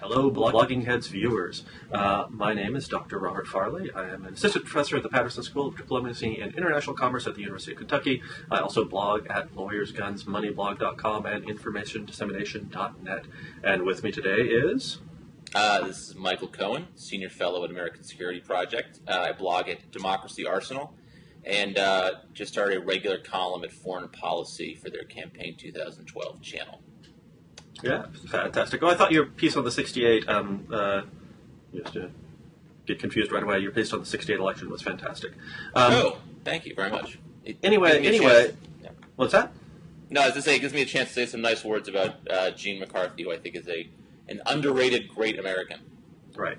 Hello, Blogging Heads viewers. My name is Dr. Robert Farley. I am an assistant professor at the Patterson School of Diplomacy and International Commerce at the University of Kentucky. I also blog at lawyersgunsmoneyblog.com and informationdissemination.net. And with me today is... This is Michael Cohen, Senior Fellow at American Security Project. I blog at Democracy Arsenal and just started a regular column at Foreign Policy for their Campaign 2012 channel. Yeah, fantastic. Oh, I thought your piece on the 68, just to get confused right away, your piece on the 68 election was fantastic. Thank you very much. Anyway, yeah. What's that? No, as I say, it gives me a chance to say some nice words about Gene McCarthy, who I think is an underrated great American. Right.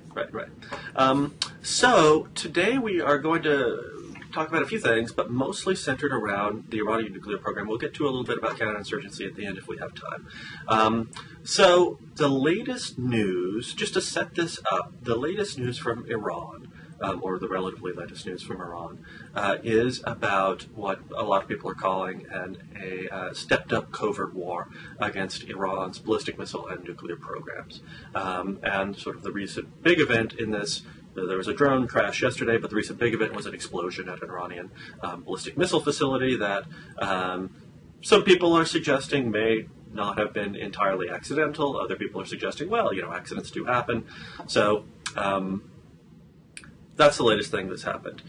So today we are going to talk about a few things, but mostly centered around the Iranian nuclear program. We'll get to a little bit about counterinsurgency at the end if we have time. So the latest news, just to set this up, the latest news from Iran, or the relatively latest news from Iran, is about what a lot of people are calling a stepped-up covert war against Iran's ballistic missile and nuclear programs. And sort of the recent big event in this, there was a drone crash yesterday, but the recent big event was an explosion at an Iranian ballistic missile facility that some people are suggesting may not have been entirely accidental. Other people are suggesting, well, accidents do happen. So that's the latest thing that's happened.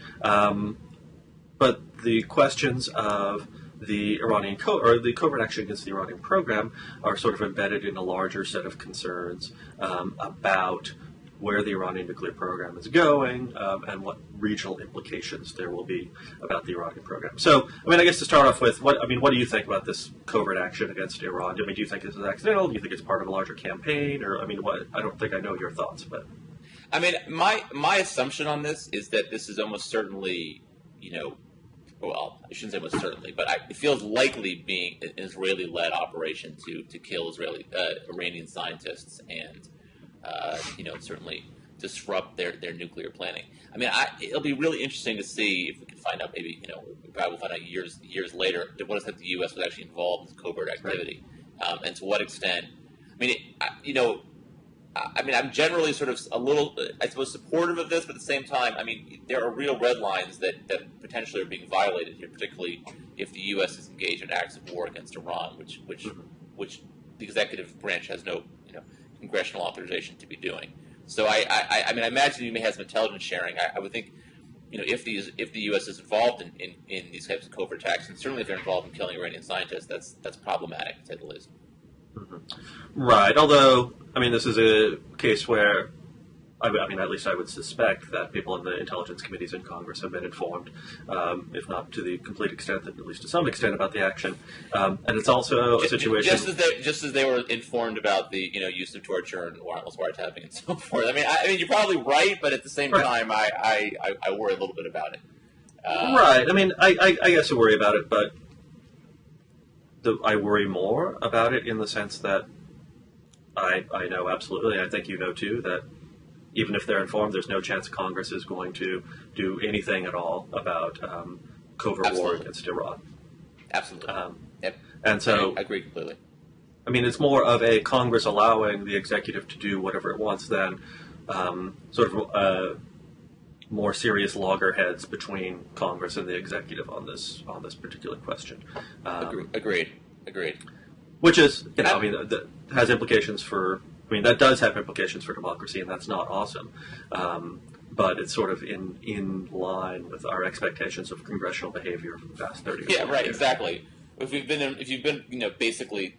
But the questions of the Iranian the covert action against the Iranian program are sort of embedded in a larger set of concerns about where the Iranian nuclear program is going, and what regional implications there will be about the Iranian program. So, I guess to start off with, what do you think about this covert action against Iran? Do you think this is accidental? Do you think it's part of a larger campaign? Or, what? I don't think I know your thoughts, but... my assumption on this is that this is almost certainly, well, I shouldn't say almost certainly, but it feels likely being an Israeli-led operation to kill Iranian scientists and certainly disrupt their nuclear planning. It'll be really interesting to see if we can find out. Maybe probably we'll find out years later to what extent the U.S. was actually involved in covert activity, and to what extent. I'm generally sort of a little, I suppose, supportive of this, but at the same time, there are real red lines that potentially are being violated here, particularly if the U.S. is engaged in acts of war against Iran, which the executive branch has no congressional authorization to be doing. So I imagine you may have some intelligence sharing. I would think, if the U.S. is involved in these types of covert attacks, and certainly if they're involved in killing Iranian scientists, that's problematic, to say the least. Mm-hmm. Right. Although, this is a case where, at least I would suspect that people in the intelligence committees in Congress have been informed, if not to the complete extent, then at least to some extent about the action. And it's also a situation... Just as they were informed about the use of torture and warrantless wiretapping and so forth. You're probably right, but at the same time, I worry a little bit about it. Right. I guess I worry about it, but I worry more about it in the sense that I know absolutely, I think you know too, that even if they're informed, there's no chance Congress is going to do anything at all about covert war against Iran. Absolutely. Yep. And so I agree completely. It's more of a Congress allowing the executive to do whatever it wants than sort of more serious loggerheads between Congress and the executive on this particular question. Agreed. Which is, that has implications for. That does have implications for democracy, and that's not awesome. But it's sort of in line with our expectations of congressional behavior for the past 30 years. Yeah, right, exactly. If you've been basically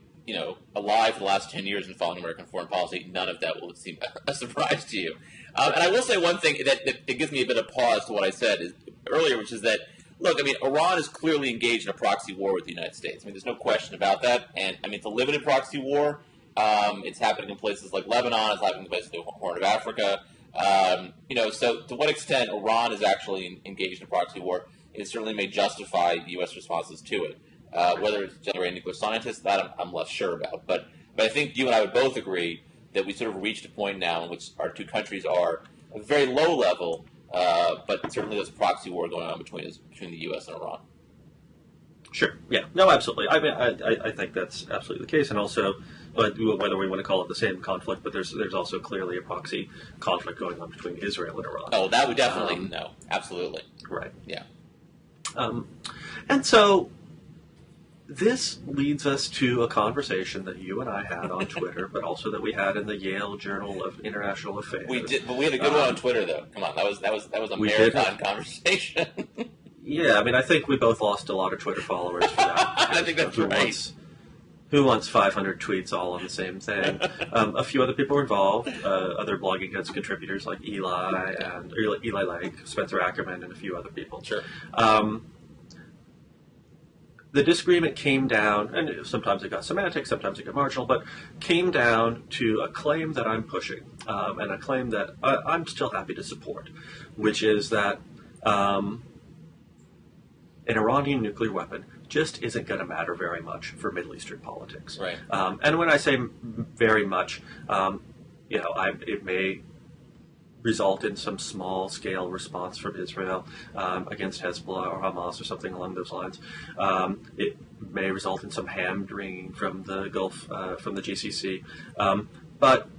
alive for the last 10 years and following American foreign policy, none of that will seem a surprise to you. And I will say one thing that gives me a bit of pause to what I said earlier, which is that, look, Iran is clearly engaged in a proxy war with the United States. There's no question about that. And, it's a limited proxy war. It's happening in places like Lebanon. It's happening in places like the Horn of Africa. So to what extent Iran is actually engaged in a proxy war, it certainly may justify U.S. responses to it. Whether it's generating nuclear scientists, that I'm less sure about. But I think you and I would both agree that we sort of reached a point now in which our two countries are at a very low level, but certainly there's a proxy war going on between the U.S. and Iran. Sure. Yeah. No, absolutely. I think that's absolutely the case. And also, whether we want to call it the same conflict, but there's also clearly a proxy conflict going on between Israel and Iran. Oh, that would definitely no, absolutely, right. Yeah. And so this leads us to a conversation that you and I had on Twitter, but also that we had in the Yale Journal of International Affairs. We did, but we had a good one on Twitter, though. Come on, that was a marathon conversation. Yeah, I mean, I think we both lost a lot of Twitter followers for that. I think that's right. Who wants 500 tweets all on the same thing? A few other people were involved, other blogging heads contributors like Eli Lake, Spencer Ackerman, and a few other people. Sure. The disagreement came down, and sometimes it got semantic, sometimes it got marginal, but came down to a claim that I'm pushing, and a claim that I'm still happy to support, which is that an Iranian nuclear weapon just isn't going to matter very much for Middle Eastern politics. Right. And when I say very much, it may result in some small-scale response from Israel against Hezbollah or Hamas or something along those lines. It may result in some hand-wringing from the Gulf, from the GCC. But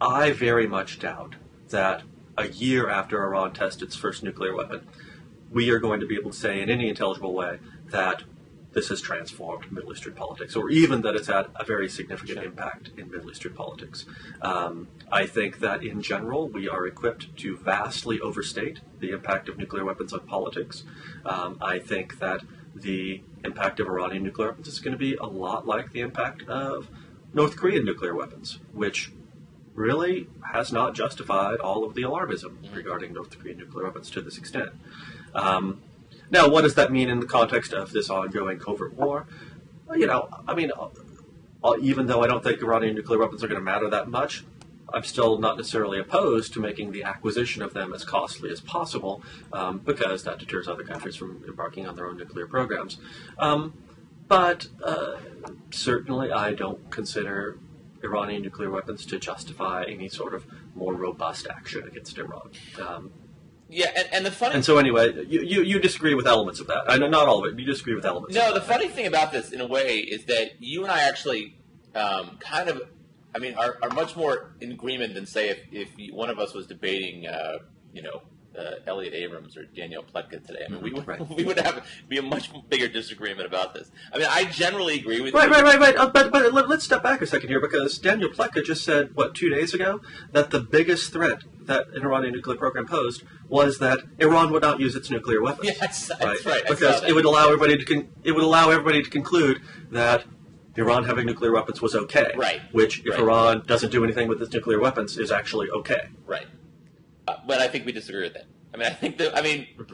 I very much doubt that a year after Iran tested its first nuclear weapon, we are going to be able to say in any intelligible way that this has transformed Middle Eastern politics, or even that it's had a very significant impact in Middle Eastern politics. I think that in general, we are equipped to vastly overstate the impact of nuclear weapons on politics. I think that the impact of Iranian nuclear weapons is going to be a lot like the impact of North Korean nuclear weapons, which really has not justified all of the alarmism regarding North Korean nuclear weapons to this extent. Now, what does that mean in the context of this ongoing covert war? Even though I don't think Iranian nuclear weapons are going to matter that much, I'm still not necessarily opposed to making the acquisition of them as costly as possible, because that deters other countries from embarking on their own nuclear programs. But certainly I don't consider Iranian nuclear weapons to justify any sort of more robust action against Iran. And the funny... And so anyway, you disagree with elements of that. I know not all of it, but you disagree with elements of that. No, the funny thing about this, in a way, is that you and I actually are much more in agreement than, say, if one of us was debating, Elliot Abrams or Daniel Pletka today. I mean, we would be a much bigger disagreement about this. I mean, I generally agree with you. Right. But let's step back a second here, because Daniel Pletka just said, 2 days ago, that the biggest threat that an Iranian nuclear program posed was that Iran would not use its nuclear weapons. Yes, that's right. Because it would allow everybody to conclude that Iran having nuclear weapons was okay. Right. Which, if Iran doesn't do anything with its nuclear weapons, is actually okay. Right. But I think we disagree with that. For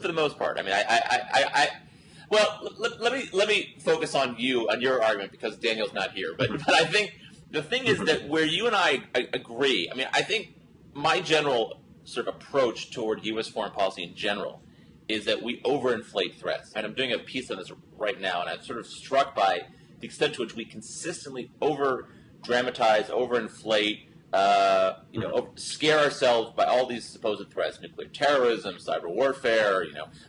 the most part. Let me focus on your argument, because Daniel's not here. But I think the thing is that where you and I agree, I think my general sort of approach toward U.S. foreign policy in general is that we overinflate threats. And I'm doing a piece on this right now, and I'm sort of struck by the extent to which we consistently over-dramatize, overinflate, scare ourselves by all these supposed threats: nuclear terrorism, cyber warfare.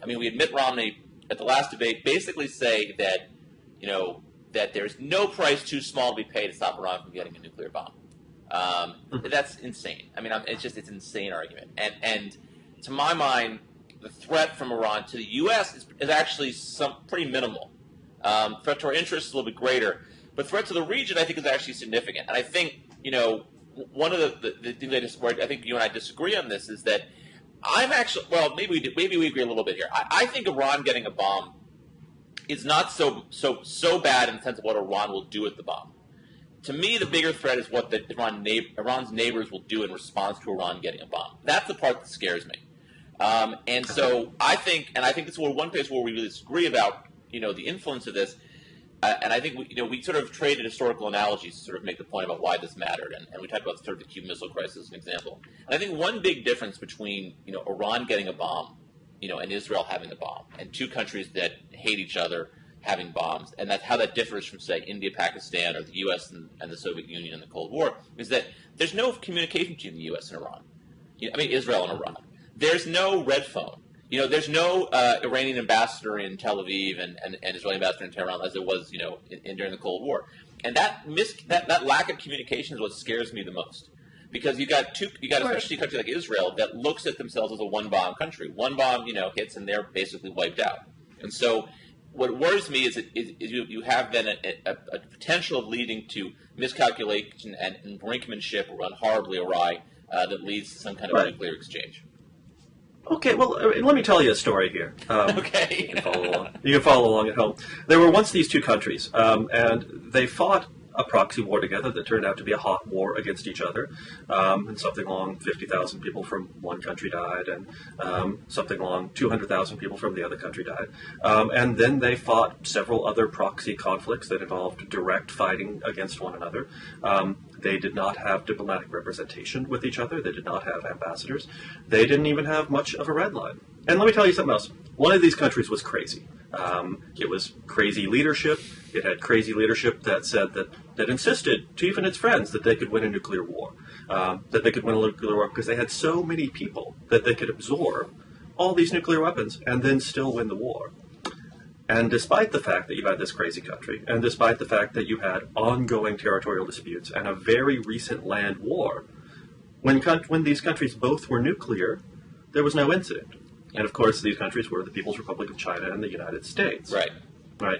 We had Mitt Romney at the last debate basically say that, that there's no price too small to be paid to stop Iran from getting a nuclear bomb. That's insane. It's an insane argument. And to my mind, the threat from Iran to the U.S. is actually pretty minimal. Threat to our interests is a little bit greater, but threat to the region, I think, is actually significant. And I think, one of the things I think you and I disagree on this is that maybe we agree a little bit here. I think Iran getting a bomb is not so bad in the sense of what Iran will do with the bomb. To me, the bigger threat is what Iran's neighbors will do in response to Iran getting a bomb. That's the part that scares me. So I think this is one place where we really disagree about the influence of this. And I think we sort of traded historical analogies to sort of make the point about why this mattered, and we talked about sort of the Cuban Missile Crisis as an example. And I think one big difference between Iran getting a bomb, and Israel having a bomb, and two countries that hate each other having bombs, and that's how that differs from, say, India, Pakistan, or the U.S. and the Soviet Union in the Cold War, is that there's no communication between the U.S. and Iran. Israel and Iran. There's no red phone. There's no Iranian ambassador in Tel Aviv and Israeli ambassador in Tehran as there was, during the Cold War. And that lack of communication is what scares me the most. Because you got especially a country like Israel that looks at themselves as a one-bomb country. One bomb, hits and they're basically wiped out. And so what worries me is you have then a potential of leading to miscalculation and brinkmanship run horribly awry that leads to some kind of nuclear exchange. Okay, well, let me tell you a story here. Okay. You can follow along at home. There were once these two countries, and they fought a proxy war together that turned out to be a hot war against each other. And something along 50,000 people from one country died, and something along 200,000 people from the other country died. And then they fought several other proxy conflicts that involved direct fighting against one another. They did not have diplomatic representation with each other. They did not have ambassadors. They didn't even have much of a red line. And let me tell you something else. One of these countries was crazy. It was crazy leadership. It had crazy leadership that said that insisted to even its friends that they could win a nuclear war, that they could win a nuclear war because they had so many people that they could absorb all these nuclear weapons and then still win the war. And despite the fact that you had this crazy country, and despite the fact that you had ongoing territorial disputes and a very recent land war, when these countries both were nuclear, there was no incident. And of course, these countries were the People's Republic of China and the United States. Right.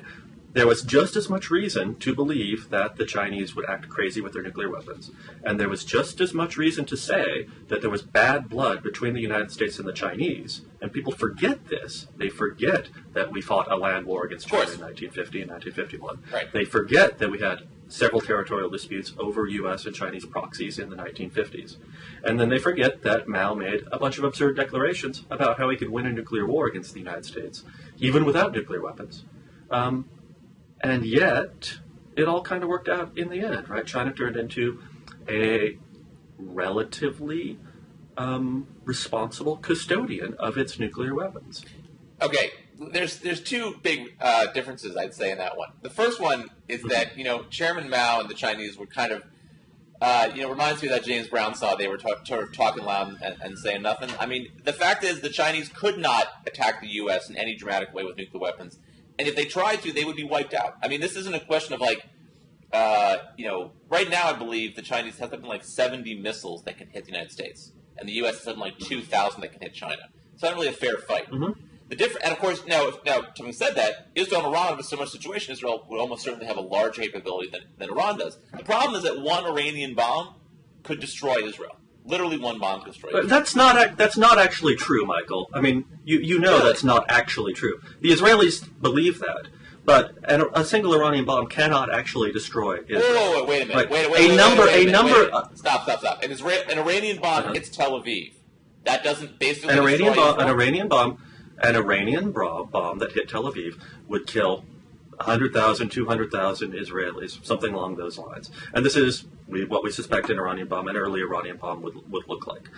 There was just as much reason to believe that the Chinese would act crazy with their nuclear weapons. And there was just as much reason to say that there was bad blood between the United States and the Chinese. And people forget this. They forget that we fought a land war against China in 1950 and 1951. Right. They forget that we had several territorial disputes over U.S. and Chinese proxies in the 1950s. And then they forget that Mao made a bunch of absurd declarations about how he could win a nuclear war against the United States, even without nuclear weapons. And yet, it all kind of worked out in the end, right? China turned into a relatively responsible custodian of its nuclear weapons. Okay, there's two big differences, I'd say, in that one. The first one is that, Chairman Mao and the Chinese were kind of, reminds me of that James Brown saw they were talking loud and saying nothing. I mean, the fact is the Chinese could not attack the U.S. in any dramatic way with nuclear weapons. And if they tried to, they would be wiped out. I mean, this isn't a question of right now I believe the Chinese have something like 70 missiles that can hit the United States. And the U.S. has something like 2,000 that can hit China. It's not really a fair fight. Mm-hmm. And of course, now, having said that, Israel and Iran have a similar situation. Israel would almost certainly have a larger capability than Iran does. The problem is that one Iranian bomb could destroy Israel. Literally one bomb could destroy Israel. That's not actually true, Michael. I mean, you know Really? That's not actually true. The Israelis believe that. But a single Iranian bomb cannot actually destroy Israel. Whoa, wait a minute. Like, Wait a number. Stop. An Iranian bomb hits Tel Aviv. That doesn't basically An destroy Israel. An Iranian bomb that hit Tel Aviv would kill 100,000, 200,000 Israelis, something along those lines. And this is what we suspect an early Iranian bomb would look like.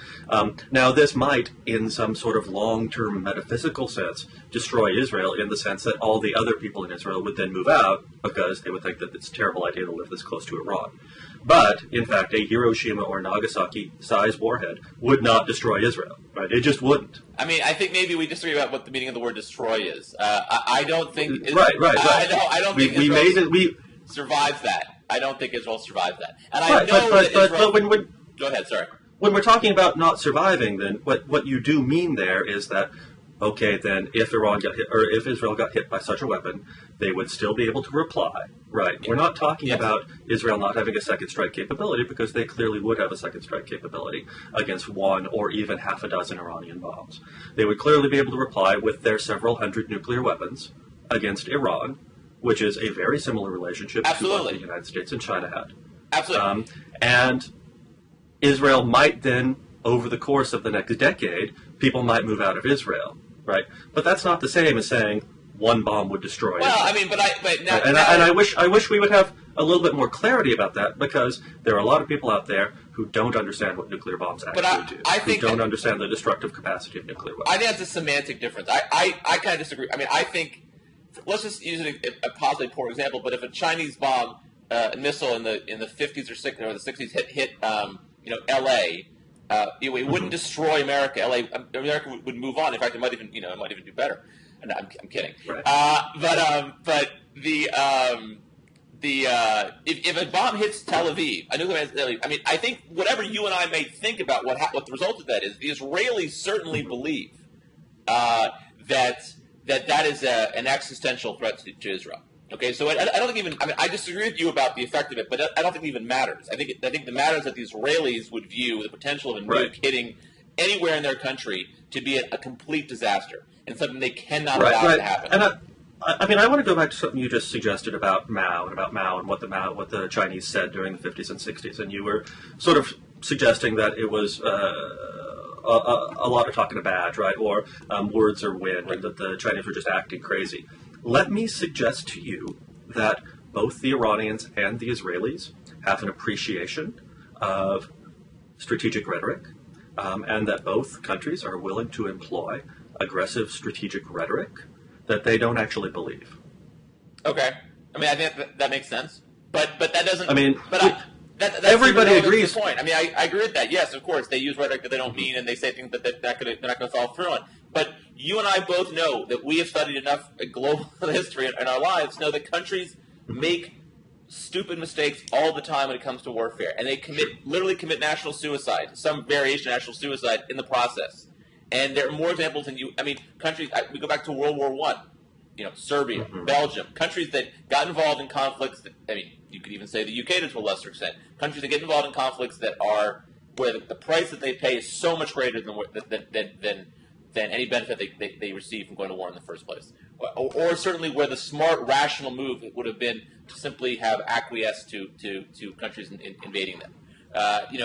Now, this might, in some sort of long-term metaphysical sense, destroy Israel in the sense that all the other people in Israel would then move out because they would think that it's a terrible idea to live this close to Iran. But, in fact, a Hiroshima or Nagasaki-sized warhead would not destroy Israel. Right? It just wouldn't. I mean, I think maybe we disagree about what the meaning of the word destroy is. I don't think... Right. I don't think Israel survives that. I don't think Israel survives that. And I know that Israel... But Go ahead, sorry. When we're talking about not surviving, then what you do mean there is that, okay, then if Iran got hit, or if Israel got hit by such a weapon, they would still be able to reply. Right. Yeah. We're not talking about Israel not having a second strike capability, because they clearly would have a second strike capability against one or even half a dozen Iranian bombs. They would clearly be able to reply with their several hundred nuclear weapons against Iran, which is a very similar relationship to what the United States and China had. Absolutely. And Israel might then, over the course of the next decade, people might move out of Israel, right? But that's not the same as saying one bomb would destroy Israel. I mean, I wish we would have a little bit more clarity about that, because there are a lot of people out there who don't understand what nuclear bombs actually do. Who don't understand the destructive capacity of nuclear weapons. I think that's a semantic difference. I kind of disagree. I mean, I think, let's just use a possibly poor example, but if a Chinese bomb, missile in the 50s or 60s or the 60s hit L.A., it wouldn't destroy America. America would move on. In fact, it might even do better. And I'm kidding. Right. if a bomb hits Tel Aviv, a nuclear Tel Aviv, I mean, I think whatever you and I may think about what the result of that is, the Israelis certainly believe that is an existential threat to Israel. Okay, so I don't think even, I mean, I disagree with you about the effect of it, but I don't think it even matters. I think the matters that the Israelis would view the potential of a nuke hitting anywhere in their country to be a complete disaster and something they cannot allow to happen. And I mean, I want to go back to something you just suggested about Mao and what the Chinese said during the 50s and 60s, and you were sort of suggesting that it was a lot of talking a badge, right, or words are wind, and that the Chinese were just acting crazy. Let me suggest to you that both the Iranians and the Israelis have an appreciation of strategic rhetoric, and that both countries are willing to employ aggressive strategic rhetoric that they don't actually believe. Okay. I mean, I think that makes sense. But that doesn't... I mean, that's everybody agrees. The point. I mean, I agree with that. Yes, of course, they use rhetoric that they don't mean, and they say things that they're not going to follow through on. But you and I both know that we have studied enough global history in our lives to know that countries make stupid mistakes all the time when it comes to warfare. And they literally commit national suicide, some variation of national suicide in the process. And there are more examples than you. I mean, countries. We go back to World War I. You know, Serbia, Belgium, countries that got involved in conflicts. I mean, you could even say the UK to a lesser extent. Countries that get involved in conflicts that are where the price that they pay is so much greater than any benefit they receive from going to war in the first place. Or certainly where the smart, rational move would have been to simply have acquiesced to countries invading them.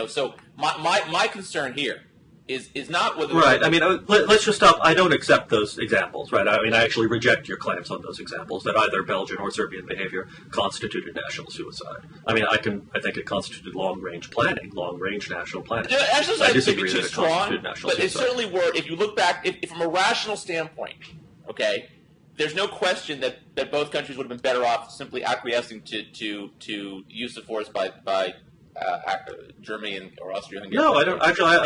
So my concern here is not whether... Right. I mean, let's just stop. I don't accept those examples, right? I mean, I actually reject your claims on those examples that either Belgian or Serbian behavior constituted national suicide. I mean, I think it constituted long-range planning, long-range national planning. Yeah, national suicide I disagree may be too that it strong, constituted national but suicide. it certainly were. If you look back, if from a rational standpoint, okay, there's no question that both countries would have been better off simply acquiescing to use of force by Germany or Austria-Hungary. No, I don't. Actually,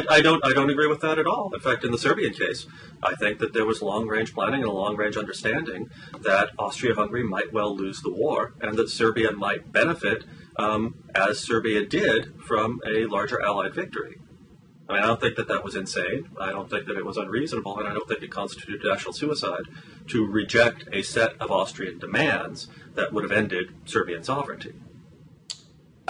I don't agree with that at all. In fact, in the Serbian case, I think that there was long-range planning and a long-range understanding that Austria-Hungary might well lose the war, and that Serbia might benefit, as Serbia did, from a larger Allied victory. I mean, I don't think that was insane. I don't think that it was unreasonable, and I don't think it constituted national suicide to reject a set of Austrian demands that would have ended Serbian sovereignty.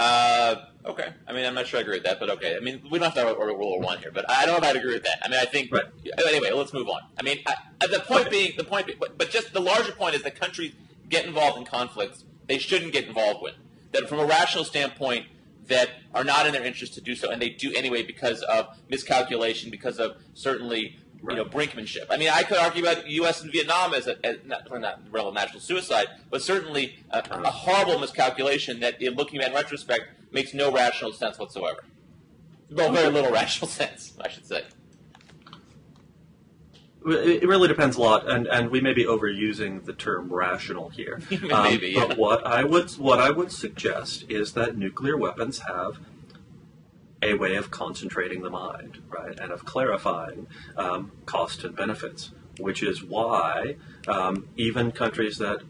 Okay. I mean, I'm not sure I agree with that, but okay. I mean, we don't have to have a World War I here, but I don't know if I'd agree with that. I mean, I think... Right. Anyway, let's move on. I mean, the point being, but just the larger point is that countries get involved in conflicts they shouldn't get involved with. That from a rational standpoint, that are not in their interest to do so, and they do anyway because of miscalculation, because of certainly... brinkmanship. I mean, I could argue about U.S. and Vietnam as not real national suicide, but certainly a horrible miscalculation that, in looking at in retrospect, makes no rational sense whatsoever. Well, very little rational sense, I should say. It really depends a lot, and we may be overusing the term rational here. Maybe, yeah. But what I would suggest is that nuclear weapons have a way of concentrating the mind, right, and of clarifying cost and benefits, which is why even countries that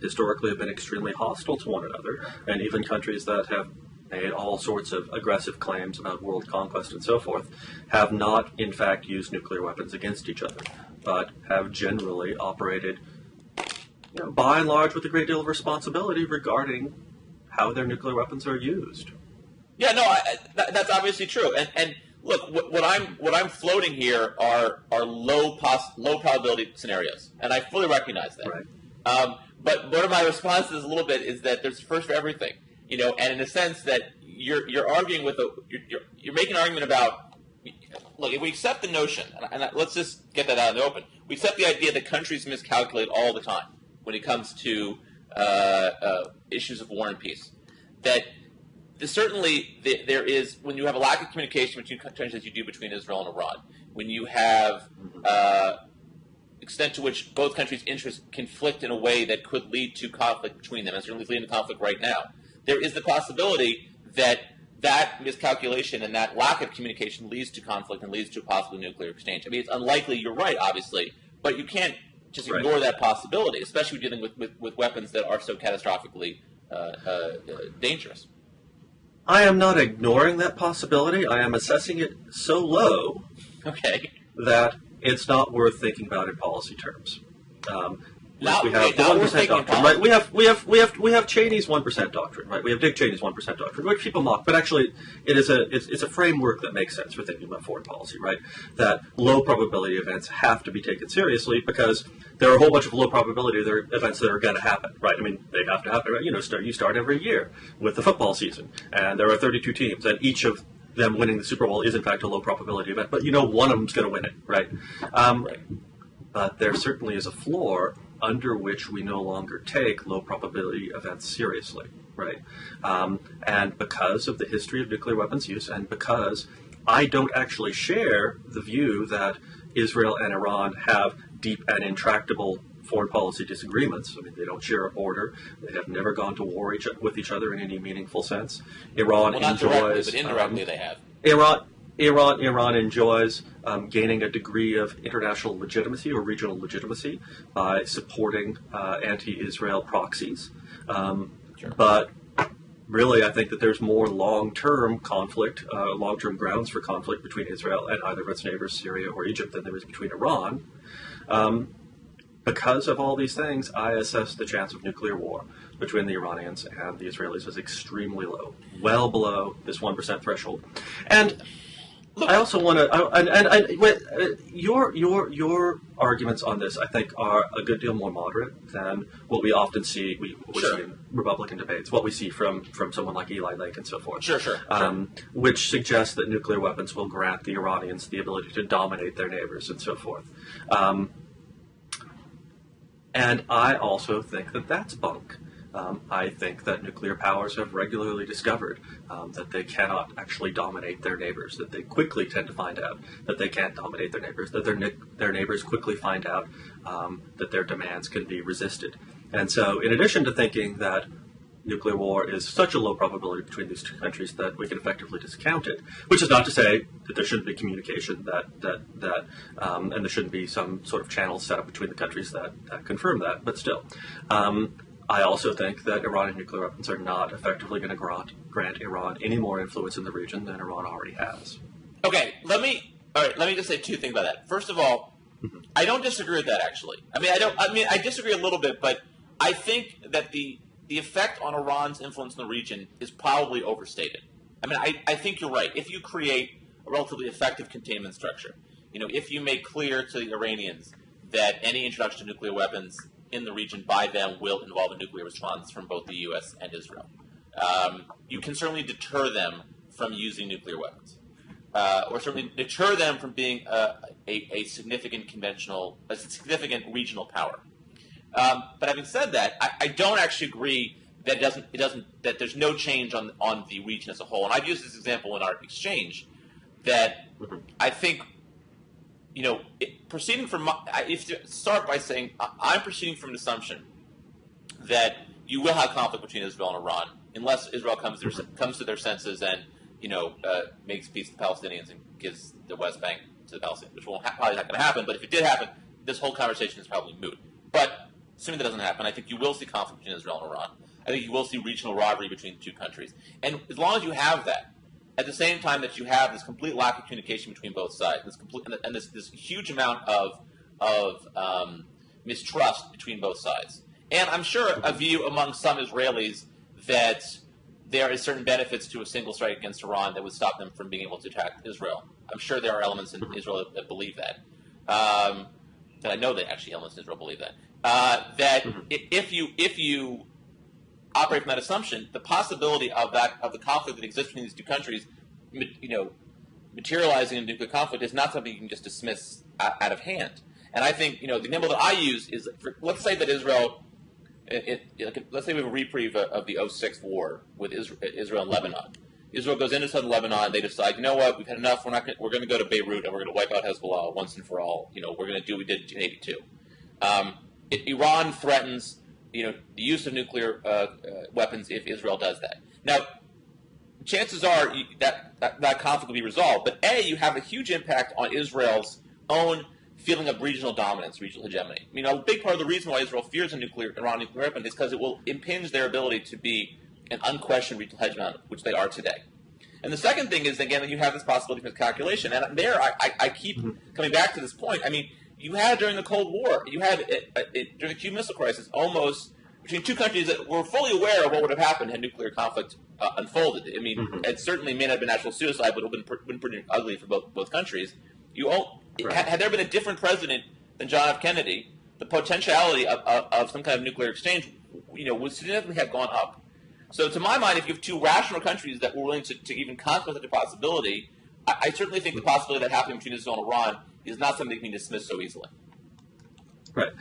historically have been extremely hostile to one another, and even countries that have made all sorts of aggressive claims about world conquest and so forth, have not, in fact, used nuclear weapons against each other, but have generally operated, by and large, with a great deal of responsibility regarding how their nuclear weapons are used. Yeah, no, that's obviously true. And look, what I'm floating here are low probability scenarios, and I fully recognize that. Right. But one of my responses a little bit is that there's first for everything, and in a sense that you're arguing with you're making an argument about. Look, if we accept the notion, and let's just get that out in the open, we accept the idea that countries miscalculate all the time when it comes to issues of war and peace. That certainly there is, when you have a lack of communication between countries as you do between Israel and Iran, when you have extent to which both countries' interests conflict in a way that could lead to conflict between them, and certainly is leading to conflict right now, there is the possibility that miscalculation and that lack of communication leads to conflict and leads to possibly nuclear exchange. I mean, it's unlikely, you're right, obviously, but you can't just ignore that possibility, especially dealing with weapons that are so catastrophically dangerous. I am not ignoring that possibility. I am assessing it so low that it's not worth thinking about in policy terms. We have the 1% doctrine, right? We have Cheney's 1% doctrine, right? We have Dick Cheney's 1% doctrine, which people mock, but actually it's a framework that makes sense for thinking about foreign policy, right? That low probability events have to be taken seriously because there are a whole bunch of low probability events that are going to happen, right? I mean, they have to happen, right? You start every year with the football season, and there are 32 teams, and each of them winning the Super Bowl is in fact a low probability event, but one of them's going to win it, right? But there certainly is a floor under which we no longer take low probability events seriously, right? And because of the history of nuclear weapons use, and because I don't actually share the view that Israel and Iran have deep and intractable foreign policy disagreements. I mean, they don't share a border. They have never gone to war with each other in any meaningful sense. Iran not enjoys, directly, but indirectly they have. Iran enjoys gaining a degree of international legitimacy or regional legitimacy by supporting anti-Israel proxies. But really, I think that there's more long-term conflict, long-term grounds for conflict between Israel and either of its neighbors, Syria or Egypt, than there is between Iran. Because of all these things, I assess the chance of nuclear war between the Iranians and the Israelis as extremely low, well below this 1% threshold. And look, I also want to, your arguments on this, I think, are a good deal more moderate than what we often see, see in Republican debates, what we see from someone like Eli Lake and so forth. Which suggests that nuclear weapons will grant the Iranians the ability to dominate their neighbors and so forth. And I also think that that's bunk. I think that nuclear powers have regularly discovered that they cannot actually dominate their neighbors, that they quickly tend to find out that they can't dominate their neighbors, that their neighbors quickly find out that their demands can be resisted. And so in addition to thinking that nuclear war is such a low probability between these two countries that we can effectively discount it, which is not to say that there shouldn't be communication and there shouldn't be some sort of channel set up between the countries that confirm that, but still. I also think that Iranian nuclear weapons are not effectively going to grant Iran any more influence in the region than Iran already has. Okay, let me just say two things about that. First of all, I don't disagree with that, actually. I disagree a little bit, but I think that the effect on Iran's influence in the region is probably overstated. I think you're right. If you create a relatively effective containment structure, if you make clear to the Iranians that any introduction of nuclear weapons in the region by them will involve a nuclear response from both the U.S. and Israel, you can certainly deter them from using nuclear weapons, or certainly deter them from being a significant regional power. But having said that, I don't actually agree that that there's no change on the region as a whole. And I've used this example in our exchange that I think, start by saying I'm proceeding from an assumption that you will have conflict between Israel and Iran unless Israel comes to their senses and makes peace with the Palestinians and gives the West Bank to the Palestinians, which probably not going to happen. But if it did happen, this whole conversation is probably moot. But assuming that doesn't happen, I think you will see conflict between Israel and Iran. I think you will see regional rivalry between the two countries. And as long as you have that, at the same time that you have this complete lack of communication between both sides, this huge amount of mistrust between both sides, and I'm sure a view among some Israelis that there is certain benefits to a single strike against Iran that would stop them from being able to attack Israel. I'm sure there are elements in Israel that believe that. That I know that actually elements in Israel believe that. If you operate from that assumption, the possibility of the conflict that exists between these two countries, materializing in a nuclear conflict is not something you can just dismiss out of hand. And I think the example that I use is, let's say that Israel, let's say we have a reprieve of the 2006 war with Israel and Lebanon. Israel goes into southern Lebanon. They decide, what, we've had enough. We're going to go to Beirut and we're going to wipe out Hezbollah once and for all. We're going to do what we did in 1982. Iran threatens the use of nuclear weapons if Israel does that. Now, chances are that conflict will be resolved. But A, you have a huge impact on Israel's own feeling of regional dominance, regional hegemony. A big part of the reason why Israel fears a Iran nuclear weapon is because it will impinge their ability to be an unquestioned regional hegemon, which they are today. And the second thing is, again, you have this possibility for calculation. And there, I keep coming back to this point. You had during the Cold War, you had during the Cuban Missile Crisis, almost between two countries that were fully aware of what would have happened had nuclear conflict unfolded. It certainly may not have been actual suicide, but it would have been pretty ugly for both countries. Had there been a different president than John F. Kennedy, the potentiality of some kind of nuclear exchange, would significantly have gone up. So to my mind, if you have two rational countries that were willing to even contemplate the possibility, I certainly think the possibility of that happening between Israel and Iran is not something that can be dismissed so easily. Right.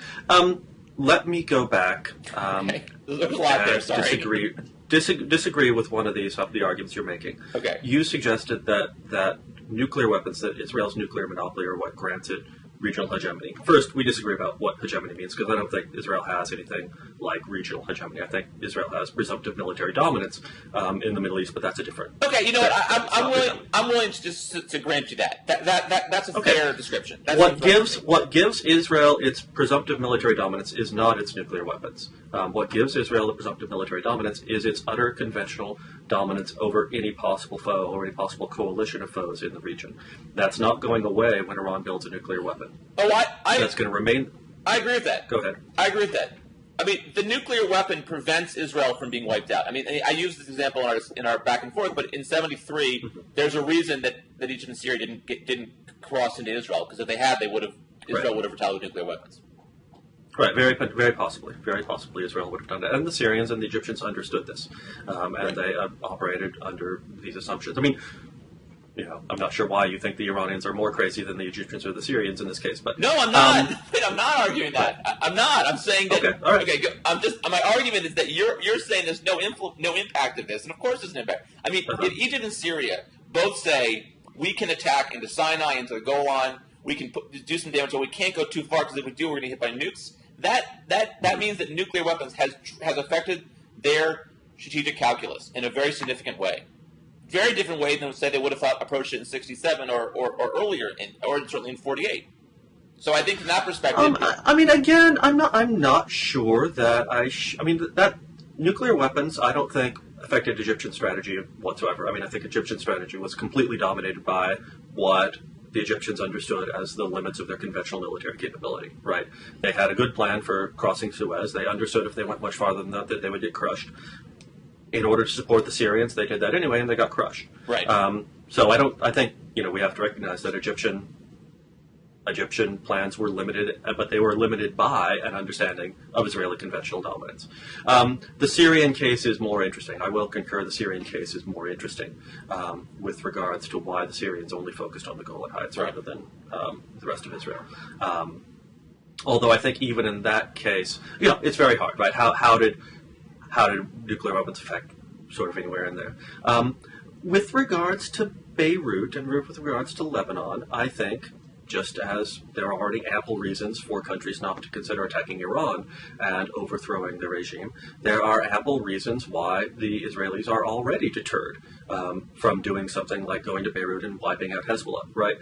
Let me go back. Okay. There's a lot there, sorry. Disagree with one of the arguments you're making. Okay. You suggested that nuclear weapons, that Israel's nuclear monopoly are what grants it regional hegemony. First, we disagree about what hegemony means, because I don't think Israel has anything like regional hegemony. I think Israel has presumptive military dominance in the Middle East, but that's a different. Okay, I'm willing to grant you that. That's a fair description. What gives Israel its presumptive military dominance is not its nuclear weapons. What gives Israel the presumptive military dominance is its utter conventional dominance over any possible foe or any possible coalition of foes in the region. That's not going away when Iran builds a nuclear weapon. That's going to remain. I agree with that. Go ahead. I agree with that. The nuclear weapon prevents Israel from being wiped out. I use this example in our back and forth, but in '73, there's a reason that Egypt and Syria didn't cross into Israel, because if they had, Israel would have retaliated with nuclear weapons. Right, very possibly Israel would have done that. And the Syrians and the Egyptians understood this, and they operated under these assumptions. I'm not sure why you think the Iranians are more crazy than the Egyptians or the Syrians in this case, but no, I'm not. I'm not arguing that. I'm not. I'm saying that. Okay, all right. Okay, my argument is that you're saying there's no impact of this, and of course there's an impact. If Egypt and Syria both say we can attack into Sinai, into the Golan, we can do some damage, but we can't go too far, because if we do, we're going to get hit by nukes. That means that nuclear weapons has affected their strategic calculus in a very significant way. Very different way than, say, they would have approached it in '67 or earlier, or certainly in '48. So I think from that perspective, again, I'm not sure that that nuclear weapons, I don't think affected Egyptian strategy whatsoever. I think Egyptian strategy was completely dominated by what the Egyptians understood as the limits of their conventional military capability, right? They had a good plan for crossing Suez. They understood if they went much farther than that they would get crushed. In order to support the Syrians, they did that anyway, and they got crushed. Right. So I think we have to recognize that Egyptian plans were limited, but they were limited by an understanding of Israeli conventional dominance. The Syrian case is more interesting. I will concur the Syrian case is more interesting with regards to why the Syrians only focused on the Golan Heights rather than the rest of Israel. Although I think even in that case, it's very hard, right? How did nuclear weapons affect sort of anywhere in there? With regards to Beirut and with regards to Lebanon, I think, just as there are already ample reasons for countries not to consider attacking Iran and overthrowing the regime, there are ample reasons why the Israelis are already deterred from doing something like going to Beirut and wiping out Hezbollah, right?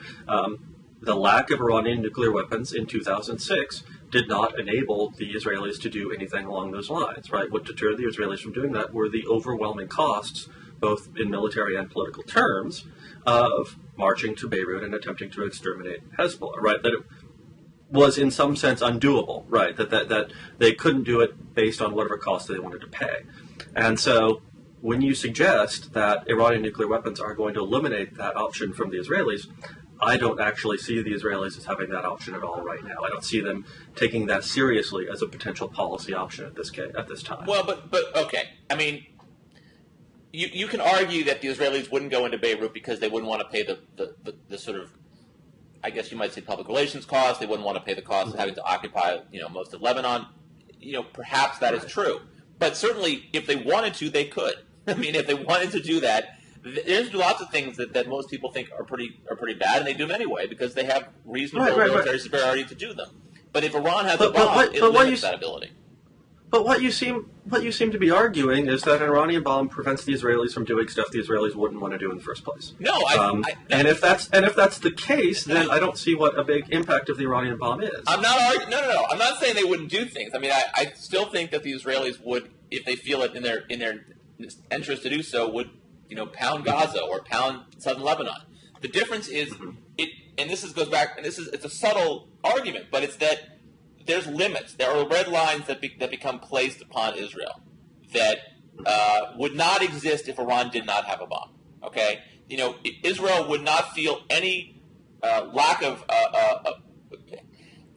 The lack of Iranian nuclear weapons in 2006 did not enable the Israelis to do anything along those lines, right? What deterred the Israelis from doing that were the overwhelming costs, both in military and political terms, of marching to Beirut and attempting to exterminate Hezbollah, right? That it was in some sense undoable, right? That they couldn't do it based on whatever cost they wanted to pay. And so when you suggest that Iranian nuclear weapons are going to eliminate that option from the Israelis, I don't actually see the Israelis as having that option at all right now. I don't see them taking that seriously as a potential policy option at this time. Well, but okay. You can argue that the Israelis wouldn't go into Beirut because they wouldn't want to pay the sort of, I guess you might say, public relations costs. They wouldn't want to pay the cost of having to occupy, most of Lebanon. Perhaps that is true. But certainly, if they wanted to, they could. If they wanted to do that, there's lots of things that most people think are pretty bad, and they do them anyway because they have reasonable military superiority to do them. But if Iran has a bomb, it limits that ability. But what you seem to be arguing is that an Iranian bomb prevents the Israelis from doing stuff the Israelis wouldn't want to do in the first place. No, and if that's the case, then I don't see what a big impact of the Iranian bomb is. I'm not arguing. No. I'm not saying they wouldn't do things. I mean, I still think that the Israelis would, if they feel it in their interest to do so, would pound Gaza or pound southern Lebanon. The difference is it's a subtle argument, but it's that there's limits. There are red lines that become placed upon Israel that would not exist if Iran did not have a bomb. Okay, Israel would not feel any lack of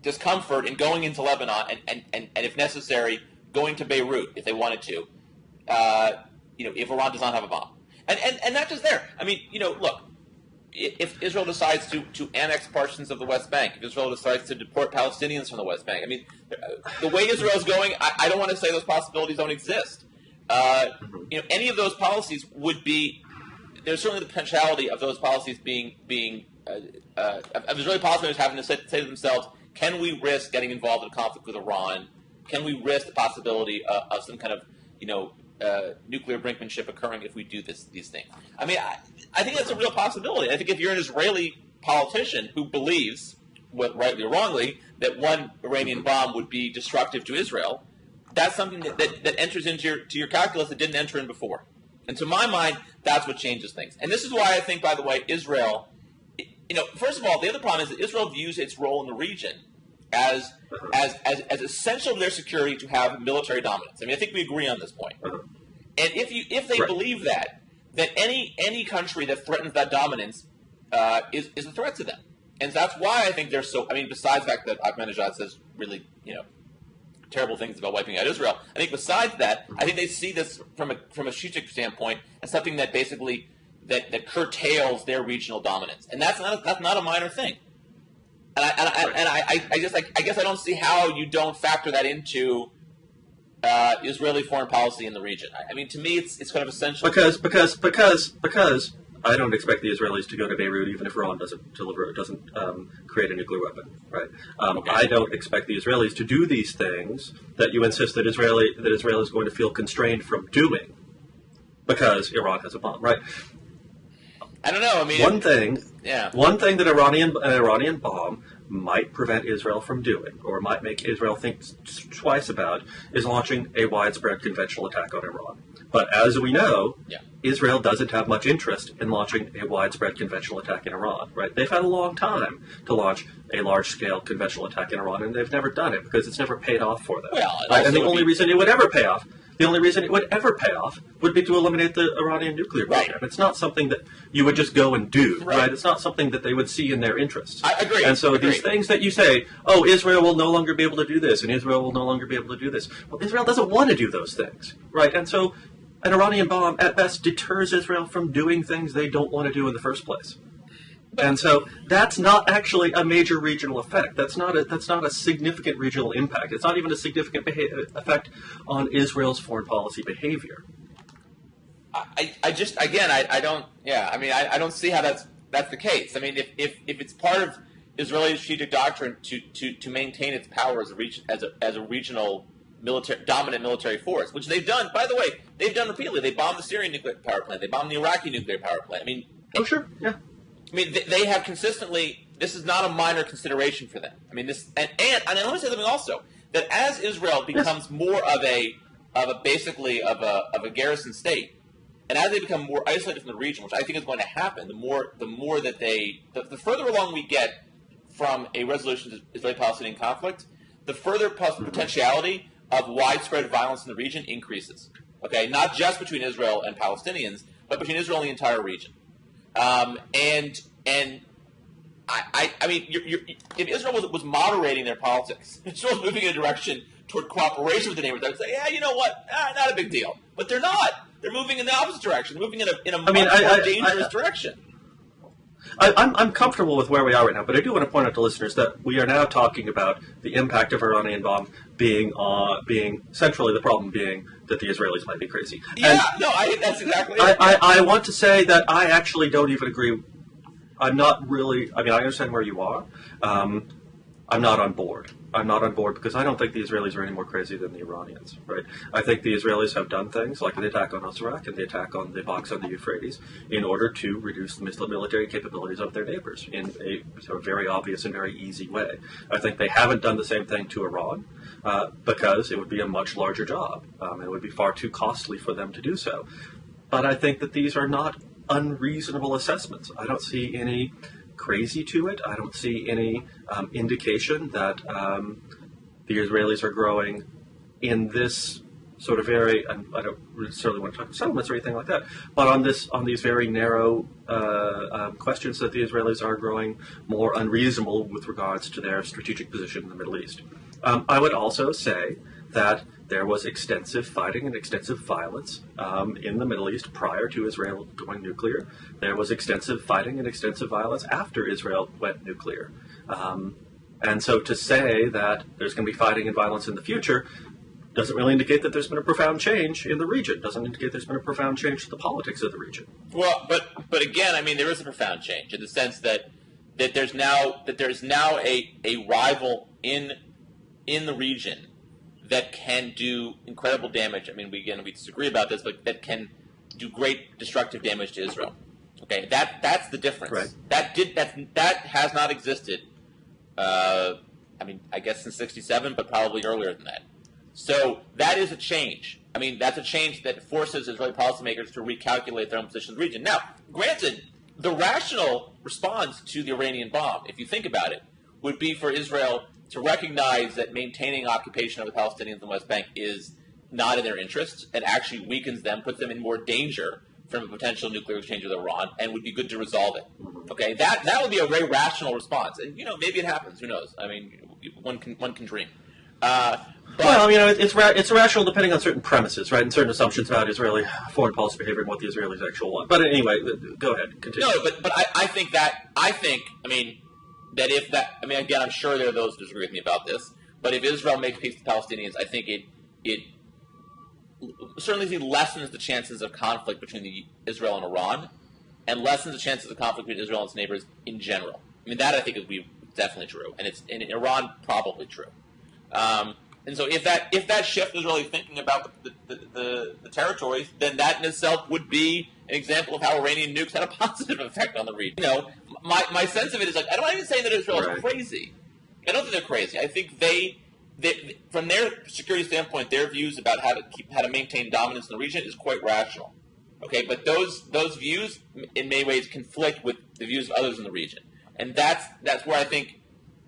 discomfort in going into Lebanon and if necessary going to Beirut if they wanted to. If Iran does not have a bomb, and not just there. I mean, look. If Israel decides to annex portions of the West Bank, if Israel decides to deport Palestinians from the West Bank, I mean, the way Israel is going, I don't want to say those possibilities don't exist. Any of those policies would be. There's certainly the potentiality of those policies being of Israeli policymakers having to say to themselves, can we risk getting involved in a conflict with Iran? Can we risk the possibility of some kind of nuclear brinkmanship occurring if we do these things? I mean, I think that's a real possibility. I think if you're an Israeli politician who believes, rightly or wrongly, that one Iranian bomb would be destructive to Israel, that's something that enters into your calculus that didn't enter in before. And to my mind, that's what changes things. And this is why I think, by the way, Israel, first of all, the other problem is that Israel views its role in the region as essential to their security to have military dominance. I mean, I think we agree on this point. And if they believe that, then any country that threatens that dominance is a threat to them. And that's why I think they're so. I mean, besides the fact that Ahmadinejad says really terrible things about wiping out Israel, I think besides that, I think they see this from a Shiite standpoint as something that basically that curtails their regional dominance, and that's not a minor thing. And I guess I don't see how you don't factor that into Israeli foreign policy in the region. I mean, to me, it's kind of essential. Because I don't expect the Israelis to go to Beirut even if Iran doesn't create a nuclear weapon, right? Okay. I don't expect the Israelis to do these things that you insist that Israel is going to feel constrained from doing because Iran has a bomb, right? I don't know. I mean, one thing that an Iranian bomb might prevent Israel from doing, or might make Israel think twice about, is launching a widespread conventional attack on Iran. But as we know, Israel doesn't have much interest in launching a widespread conventional attack in Iran, right? They've had a long time to launch a large-scale conventional attack in Iran, and they've never done it because it's never paid off for them. Well, and the only reason it would ever pay off would be to eliminate the Iranian nuclear program. Right. It's not something that you would just go and do, Right. right? It's not something that they would see in their interests. I agree. And so Agree. these things that you say, oh, Israel will no longer be able to do this, and Israel will no longer be able to do this. Well, Israel doesn't want to do those things, right? And so an Iranian bomb, at best, deters Israel from doing things they don't want to do in the first place. And so that's not actually a major regional effect. That's not a significant regional impact. It's not even a significant effect on Israel's foreign policy behavior. I don't see how that's the case. I mean, if it's part of Israeli strategic doctrine to maintain its power as a regional dominant military force, which they've done, by the way, they've done repeatedly. They bombed the Syrian nuclear power plant. They bombed the Iraqi nuclear power plant. I mean, Sure, yeah. I mean, they have consistently. This is not a minor consideration for them. I mean, this and I want to say something also that as Israel becomes more of a garrison state, and as they become more isolated from the region, which I think is going to happen, the more that the further along we get from a resolution to the Israeli-Palestinian conflict, the further potentiality of widespread violence in the region increases. Okay, not just between Israel and Palestinians, but between Israel and the entire region. I mean, if Israel was moderating their politics, Israel was moving in a direction toward cooperation with the neighbors, I would say, yeah, you know what, not a big deal. But they're not. They're moving in the opposite direction. They're moving in a much more dangerous direction. I'm comfortable with where we are right now, but I do want to point out to listeners that we are now talking about the impact of Iranian bomb being centrally the problem being that the Israelis might be crazy. Yeah, that's exactly it. I want to say that I actually don't even agree. I'm not really. I mean, I understand where you are. I'm not on board. I'm not on board because I don't think the Israelis are any more crazy than the Iranians, right? I think the Israelis have done things like the attack on Osirak and the attack on the box on the Euphrates in order to reduce the military capabilities of their neighbors in a sort of very obvious and very easy way. I think they haven't done the same thing to Iran because it would be a much larger job. It would be far too costly for them to do so. But I think that these are not unreasonable assessments. I don't see any crazy to it. I don't see any indication that the Israelis are growing in this sort of area. I don't necessarily want to talk settlements or anything like that, but on these very narrow questions that the Israelis are growing more unreasonable with regards to their strategic position in the Middle East. I would also say that there was extensive fighting and extensive violence in the Middle East prior to Israel going nuclear. There was extensive fighting and extensive violence after Israel went nuclear. And so to say that there's going to be fighting and violence in the future doesn't really indicate that there's been a profound change in the region. Doesn't indicate there's been a profound change to the politics of the region. Well, but again, I mean, there is a profound change in the sense that there's now a rival in the region that can do incredible damage. I mean, we disagree about this, but that can do great destructive damage to Israel. Okay, that's the difference. Right. That has not existed. I mean, I guess since '67, but probably earlier than that. So that is a change. I mean, that's a change that forces Israeli policymakers to recalculate their own position in the region. Now, granted, the rational response to the Iranian bomb, if you think about it, would be for Israel to recognize that maintaining occupation of the Palestinians in the West Bank is not in their interests and actually weakens them, puts them in more danger from a potential nuclear exchange with Iran, and would be good to resolve it. Okay, that would be a very rational response, and maybe it happens. Who knows? I mean, one can dream. Well, it's rational depending on certain premises, right, and certain assumptions about Israeli foreign policy behavior and what the Israelis actually want. But anyway, go ahead, continue. No, but that if that, I mean, again, I'm sure there are those who disagree with me about this, but if Israel makes peace with the Palestinians, I think it certainly lessens the chances of conflict between Israel and Iran, and lessens the chances of conflict between Israel and its neighbors in general. I mean, that I think would be definitely true, and it's in Iran probably true. And so if that shift is really thinking about the territories, then that in itself would be an example of how Iranian nukes had a positive effect on the region. My sense of it is like, I'm not even saying that Israel is crazy. I don't think they're crazy. I think they from their security standpoint, their views about how to maintain dominance in the region is quite rational. Okay, but those views in many ways conflict with the views of others in the region, and that's where I think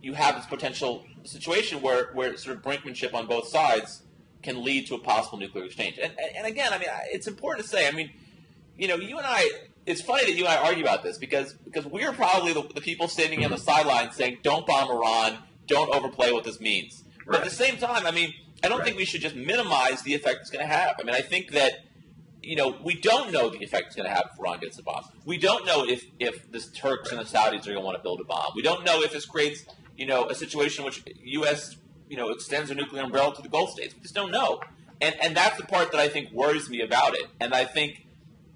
you have this potential situation where sort of brinkmanship on both sides can lead to a possible nuclear exchange. And again, I mean, it's important to say, I mean, you and I, it's funny that you and I argue about this because we're probably the people standing on the sidelines saying, don't bomb Iran, don't overplay what this means. But at the same time, I mean, I don't think we should just minimize the effect it's going to have. I mean, I think that, we don't know the effect it's going to have if Iran gets a bomb. We don't know if the Turks and the Saudis are going to want to build a bomb. We don't know if this creates a situation in which U.S. extends a nuclear umbrella to the Gulf states. We just don't know, and that's the part that I think worries me about it. And I think,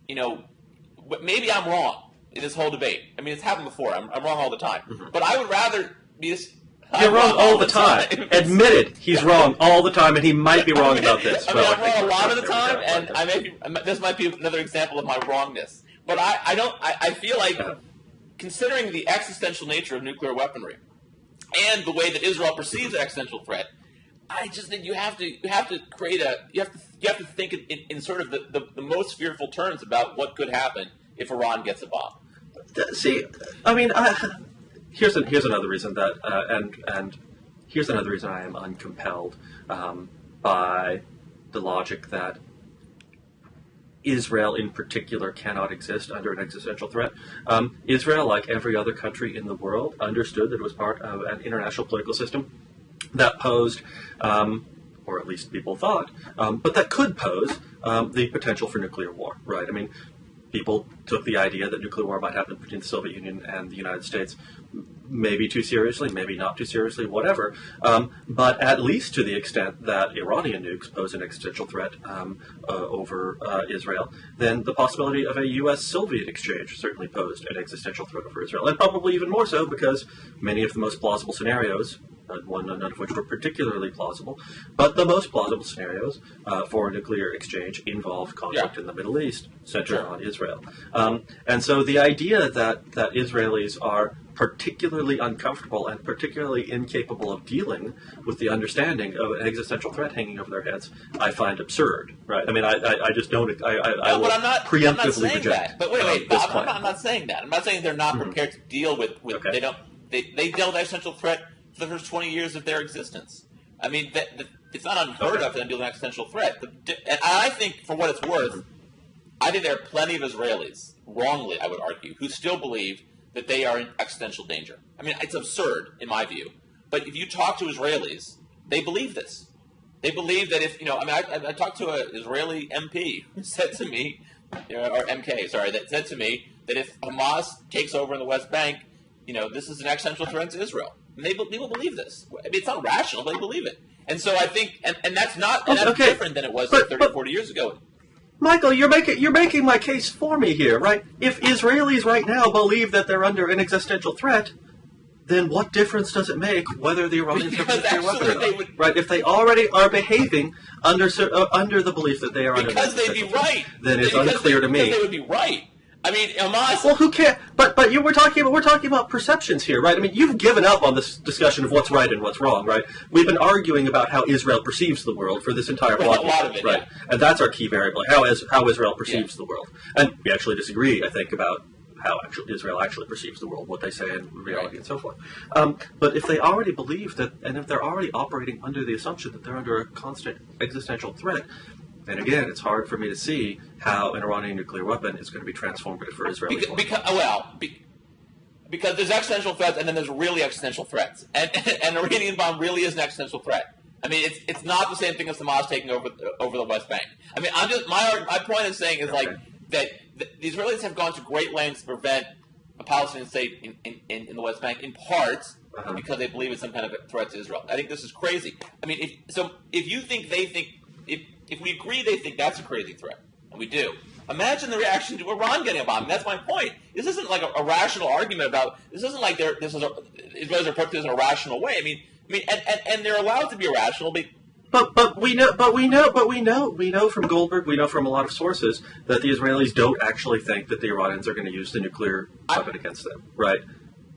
maybe I'm wrong in this whole debate. I mean, it's happened before. I'm wrong all the time. Mm-hmm. But I would rather be. You're wrong all the time. Admit it. He's wrong all the time, and he might be wrong about this. I mean, I'm wrong a lot of the time, and this might be another example of my wrongness. But I feel like, considering the existential nature of nuclear weaponry, and the way that Israel perceives the existential threat, I just think you have to think in sort of the most fearful terms about what could happen if Iran gets a bomb. See, I mean, here's another reason that, and here's another reason I am uncompelled by the logic that Israel in particular cannot exist under an existential threat. Israel, like every other country in the world, understood that it was part of an international political system that posed, or at least people thought, but that could pose the potential for nuclear war, right? I mean, people took the idea that nuclear war might happen between the Soviet Union and the United States maybe too seriously, maybe not too seriously, whatever. But at least to the extent that Iranian nukes pose an existential threat over Israel, then the possibility of a U.S.-Soviet exchange certainly posed an existential threat over Israel. And probably even more so because many of the most plausible scenarios, none of which were particularly plausible, but the most plausible scenarios for a nuclear exchange involve conflict in the Middle East, centered on Israel. And so the idea that Israelis are particularly uncomfortable and particularly incapable of dealing with the understanding of an existential threat hanging over their heads, I find absurd. Right? I mean, I just don't. I will preemptively reject. That. But wait, Bob, I'm not saying that. I'm not saying they're not prepared to deal with. Okay. They dealt with existential threat for the first 20 years of their existence. I mean, it's not unheard of to deal with an existential threat. And I think, for what it's worth, I think there are plenty of Israelis, wrongly, I would argue, who still believe that they are in existential danger. I mean, it's absurd, in my view. But if you talk to Israelis, they believe this. They believe that if, I talked to an Israeli MP who said to me, or MK, sorry, that said to me that if Hamas takes over in the West Bank, this is an existential threat to Israel. And people believe this. I mean, it's not rational, but they believe it. And so I think, and that's not, and that's different than it was 30, 40 years ago. Michael, you're making my case for me here, right? If Israelis right now believe that they're under an existential threat, then what difference does it make whether the Iranians have nuclear weapons or not? Right? If they already are behaving under the belief that they are under an existential threat, then it's unclear to me. Because they would be right. I mean, Hamas. Well, who cares? But we're talking about perceptions here, right? I mean, you've given up on this discussion of what's right and what's wrong, right? We've been arguing about how Israel perceives the world for this entire block, a lot of it, right? And that's our key variable: how Israel perceives the world. And we actually disagree, I think, about how Israel actually perceives the world, what they say in reality, and so forth. But if they already believe that, and if they're already operating under the assumption that they're under a constant existential threat, then again, it's hard for me to see how an Iranian nuclear weapon is going to be transformative for Israel. Because there's existential threats, and then there's really existential threats, and an Iranian bomb really is an existential threat. I mean, it's not the same thing as Hamas taking over the West Bank. I mean, my point is saying is that the Israelis have gone to great lengths to prevent a Palestinian state in the West Bank, in part because they believe it's some kind of a threat to Israel. I think this is crazy. I mean, if you think they think if we agree they think that's a crazy threat, and we do, imagine the reaction to Iran getting a bomb. And that's my point. This isn't like a rational argument about. This isn't like Israelis are approaching this in a rational way. I mean, and they're allowed to be irrational. But we know from Goldberg, we know from a lot of sources that the Israelis don't actually think that the Iranians are going to use the nuclear weapon against them, right?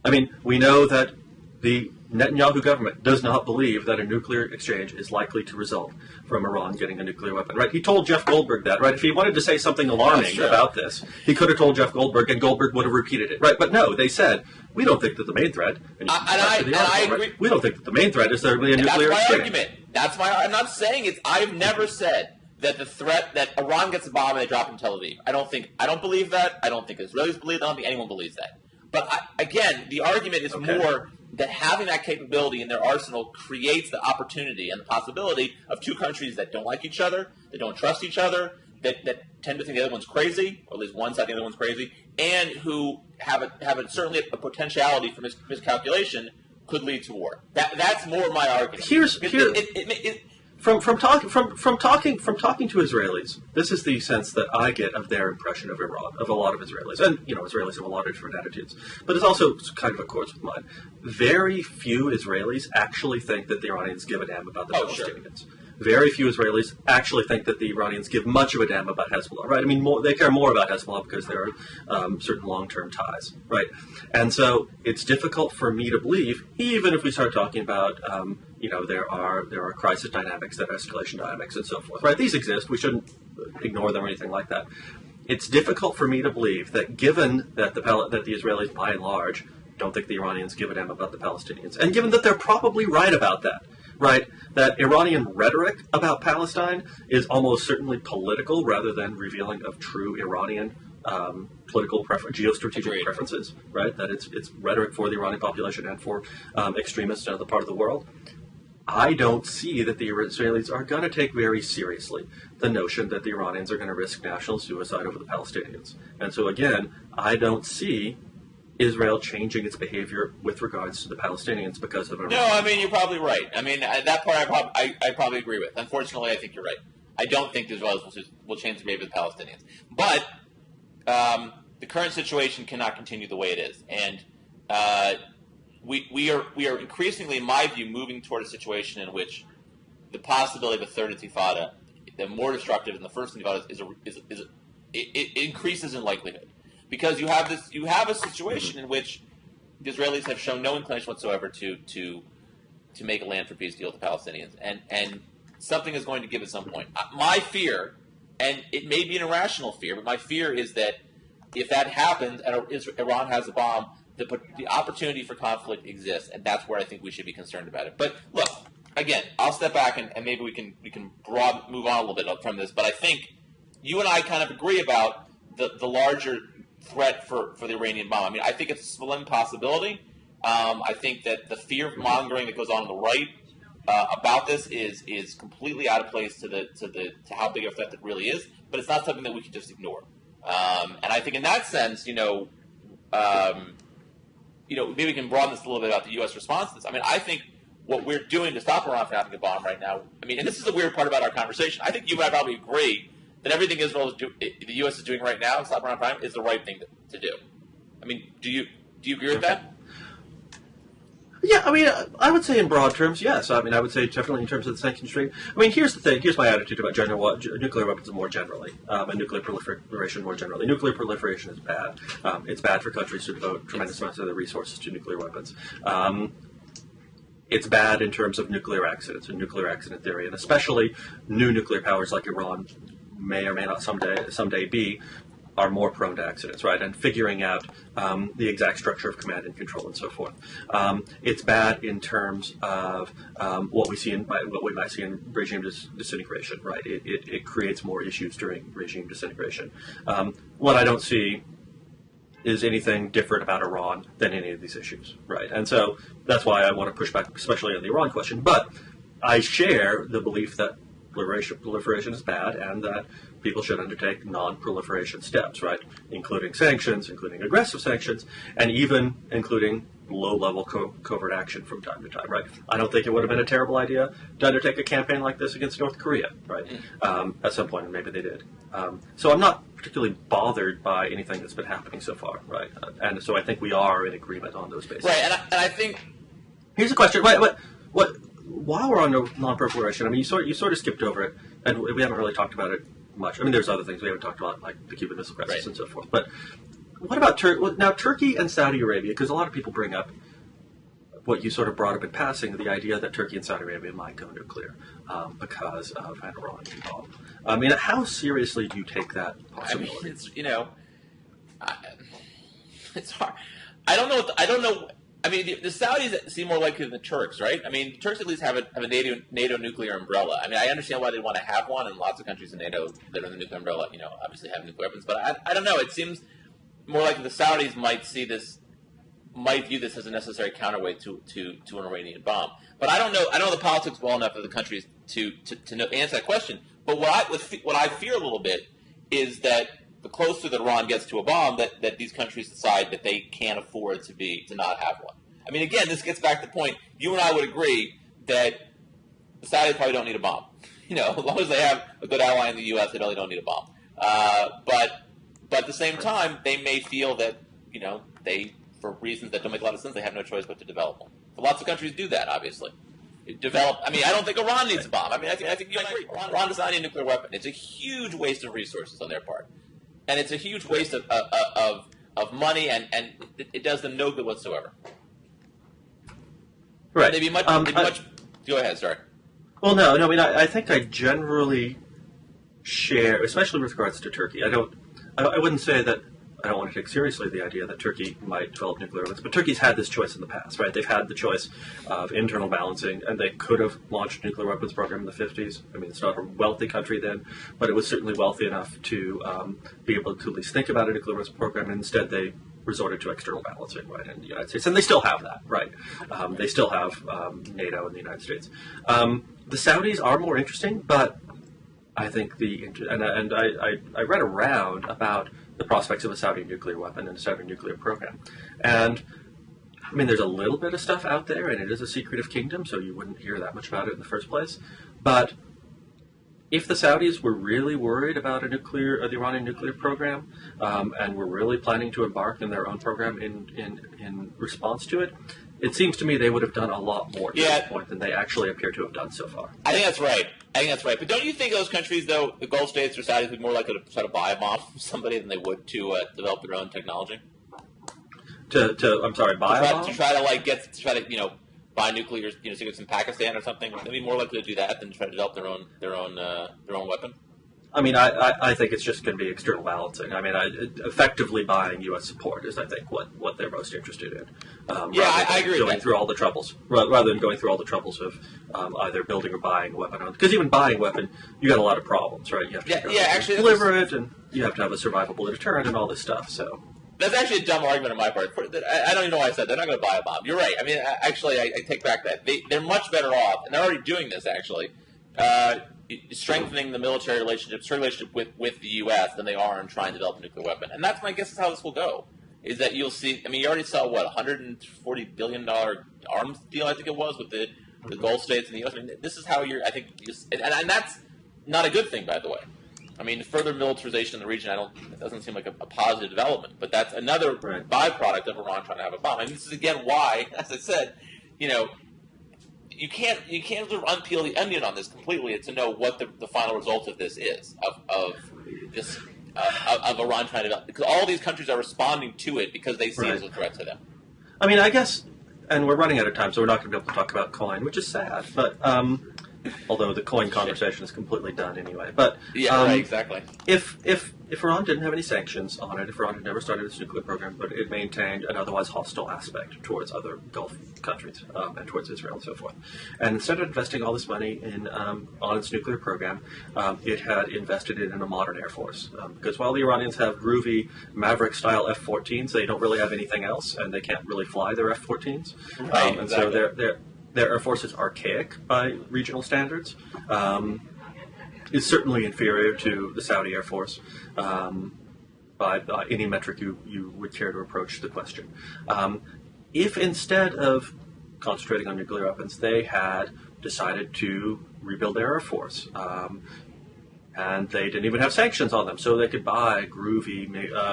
I mean, we know that the Netanyahu government does not believe that a nuclear exchange is likely to result from Iran getting a nuclear weapon, right? He told Jeff Goldberg that, right? If he wanted to say something alarming about this, he could have told Jeff Goldberg, and Goldberg would have repeated it, right? But no, they said, we don't think that the main threat, I agree. We don't think that the main threat is there to be a nuclear exchange. That's my argument. I'm not saying it's. I've never said that the threat that Iran gets a bomb and they drop it in Tel Aviv. I don't believe that. I don't think Israelis believe that. I don't think anyone believes that. But again, the argument is more that having that capability in their arsenal creates the opportunity and the possibility of two countries that don't like each other, that don't trust each other, that tend to think the other one's crazy, or at least one side think the other one's crazy, and who have certainly a potentiality for miscalculation could lead to war. That's more my argument. From talking to Israelis, this is the sense that I get of their impression of Iran, of a lot of Israelis. And, Israelis have a lot of different attitudes. But it's also kind of accords with mine. Very few Israelis actually think that the Iranians give a damn about the Palestinians. Sure. Very few Israelis actually think that the Iranians give much of a damn about Hezbollah, right? I mean, they care more about Hezbollah because there are certain long-term ties, right? And so it's difficult for me to believe, even if we start talking about, there are crisis dynamics, there are escalation dynamics, and so forth, right? These exist. We shouldn't ignore them or anything like that. It's difficult for me to believe that, given that the Israelis, by and large, don't think the Iranians give a damn about the Palestinians, and given that they're probably right about that, right? That Iranian rhetoric about Palestine is almost certainly political rather than revealing of true Iranian political geostrategic preferences, right? That it's rhetoric for the Iranian population and for extremists in other part of the world. I don't see that the Israelis are going to take very seriously the notion that the Iranians are going to risk national suicide over the Palestinians. And so again, I don't see Israel changing its behavior with regards to the Palestinians because of Iran. No, I mean, you're probably right. I mean, that part I probably agree with. Unfortunately, I think you're right. I don't think the Israelis will change the behavior of the Palestinians. But the current situation cannot continue the way it is. And we are increasingly, in my view, moving toward a situation in which the possibility of a third intifada, the more destructive than the first intifada, it increases in likelihood, because you have a situation in which the Israelis have shown no inclination whatsoever to make a land for peace deal with the Palestinians, and something is going to give at some point. My fear, and it may be an irrational fear, but my fear is that if that happens and Iran has a bomb, the opportunity for conflict exists, and that's where I think we should be concerned about it. But look, again, I'll step back and maybe we can move on a little bit from this. But I think you and I kind of agree about the larger threat for the Iranian bomb. I mean, I think it's a slim possibility. I think that the fear mongering that goes on the right about this is completely out of place to how big a threat that really is. But it's not something that we can just ignore. And I think in that sense, maybe we can broaden this a little bit about the U.S. response to this. I mean, I think what we're doing to stop Iran from having a bomb right now, I mean, and this is the weird part about our conversation, I think you and I probably agree that everything the U.S. is doing right now to stop Iran from is the right thing to do. I mean, do you agree with that? Yeah, I mean, I would say in broad terms, yes. I mean, I would say definitely in terms of the sanctions regime. I mean, here's the thing. Here's my attitude about nuclear weapons more generally, and nuclear proliferation more generally. Nuclear proliferation is bad. It's bad for countries to devote tremendous amounts of their resources to nuclear weapons. It's bad in terms of nuclear accidents and nuclear accident theory, and especially new nuclear powers like Iran may or may not someday be, are more prone to accidents, right? And figuring out the exact structure of command and control and so forth. It's bad in terms of what we might see in regime disintegration, right? It creates more issues during regime disintegration. What I don't see is anything different about Iran than any of these issues, right? And so that's why I want to push back, especially on the Iran question. But I share the belief that proliferation is bad, and that people should undertake non-proliferation steps, right? Including sanctions, including aggressive sanctions, and even including low-level covert action from time to time, right? I don't think it would have been a terrible idea to undertake a campaign like this against North Korea, right? At some point, and maybe they did. So I'm not particularly bothered by anything that's been happening so far, right? And so I think we are in agreement on those bases. Right, and I think... Here's a question. While we're on non-proliferation, I mean, you sort of skipped over it, and we haven't really talked about it much. I mean, there's other things we haven't talked about, like the Cuban Missile Crisis right. and so forth. But what about Turkey and Saudi Arabia? Because a lot of people bring up what you sort of brought up in passing, the idea that Turkey and Saudi Arabia might go nuclear because of an Iranian bomb. I mean, how seriously do you take that possibility? I mean, it's hard. I don't know. I mean, the Saudis seem more likely than the Turks, right? I mean, the Turks at least have a NATO nuclear umbrella. I mean, I understand why they want to have one, and lots of countries in NATO that are in the nuclear umbrella, obviously have nuclear weapons. But I don't know. It seems more like the Saudis might view this as a necessary counterweight to an Iranian bomb. But I don't know. I don't know the politics well enough of the countries to answer that question. But what I fear a little bit is that the closer that Iran gets to a bomb, that these countries decide that they can't afford to not have one. I mean, again, this gets back to the point. You and I would agree that the Saudis probably don't need a bomb. As long as they have a good ally in the U.S., they really don't need a bomb. But at the same time, they may feel that they, for reasons that don't make a lot of sense, they have no choice but to develop one. But lots of countries do that, obviously. I mean, I don't think Iran needs a bomb. I mean, I think you agree. Iran does not need a nuclear weapon. It's a huge waste of resources on their part. And it's a huge waste of money, and it does them no good whatsoever. Right. They'd be much. Go ahead. Sorry. Well, no. I mean, I think I generally share, especially with regards to Turkey. I wouldn't say that I don't want to take seriously the idea that Turkey might develop nuclear weapons, but Turkey's had this choice in the past, right? They've had the choice of internal balancing, and they could have launched a nuclear weapons program in the 50s. I mean, it's not a wealthy country then, but it was certainly wealthy enough to be able to at least think about a nuclear weapons program. And instead, they resorted to external balancing, right, in the United States, and they still have that, right? They still have NATO in the United States. The Saudis are more interesting, but I think I read around about the prospects of a Saudi nuclear weapon and a Saudi nuclear program, and I mean, there's a little bit of stuff out there, and it is a secretive kingdom, so you wouldn't hear that much about it in the first place. But if the Saudis were really worried about the Iranian nuclear program, and were really planning to embark in their own program in response to it, it seems to me they would have done a lot more to this point than they actually appear to have done so far. I think that's right. But don't you think those countries, though, the Gulf states or Saudis, would be more likely to try to buy a bomb from somebody than they would to develop their own technology? Buy a bomb? To try to buy nuclear secrets in Pakistan or something. They'd be more likely to do that than to try to develop their own weapon. I mean, I think it's just going to be external balancing. I mean, effectively buying U.S. support is, I think, what they're most interested in. I agree. Going through all the troubles, rather than going through all the troubles of either building or buying a weapon. Because even buying a weapon, you got a lot of problems, right? You have to deliver it, and you have to have a survivable deterrent and all this stuff. So that's actually a dumb argument on my part. I don't even know why I said they're not going to buy a bomb. You're right. I mean, I take back that they're much better off, and they're already doing this actually. Strengthening the military relationship with the U.S. than they are in trying to develop a nuclear weapon. And that's my guess is how this will go, is that you'll see, I mean, you already saw, $140 billion arms deal, I think it was, with the Gulf states and the U.S. I mean, this is how and that's not a good thing, by the way. I mean, further militarization in the region, it doesn't seem like a positive development, but that's another byproduct of Iran trying to have a bomb. And this is, again, why, as I said, you can't sort of unpeel the onion on this completely to know what the final result of this is of Iran trying to develop, because all these countries are responding to it because they see it as a threat to them. I mean, I guess, and we're running out of time, so we're not going to be able to talk about Cohen, which is sad. But although the Cohen conversation is completely done anyway. But right, exactly. If Iran didn't have any sanctions on it, if Iran had never started its nuclear program, but it maintained an otherwise hostile aspect towards other Gulf countries and towards Israel and so forth, and instead of investing all this money on its nuclear program, it had invested it in a modern air force. Because while the Iranians have groovy Maverick-style F-14s, they don't really have anything else, and they can't really fly their F-14s. Right, and so their air force is archaic by regional standards. Is certainly inferior to the Saudi Air Force by any metric you would care to approach the question. If instead of concentrating on nuclear weapons, they had decided to rebuild their Air Force, and they didn't even have sanctions on them, so they could buy groovy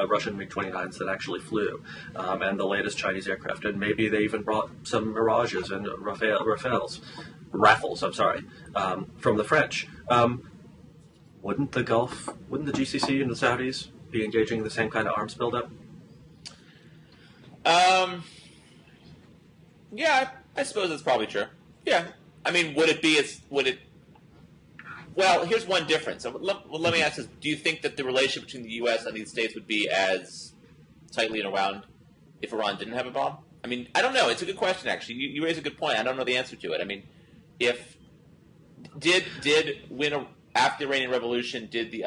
Russian MiG-29s that actually flew, and the latest Chinese aircraft, and maybe they even brought some Mirages and Rafales, from the French. Wouldn't the GCC and the Saudis be engaging in the same kind of arms buildup? Yeah, I suppose that's probably true. Yeah. I mean, would it? Well, here's one difference. Let me ask this. Do you think that the relationship between the U.S. and these states would be as tightly around if Iran didn't have a bomb? I mean, I don't know. It's a good question, actually. You raise a good point. I don't know the answer to it. I mean, after the Iranian Revolution, did the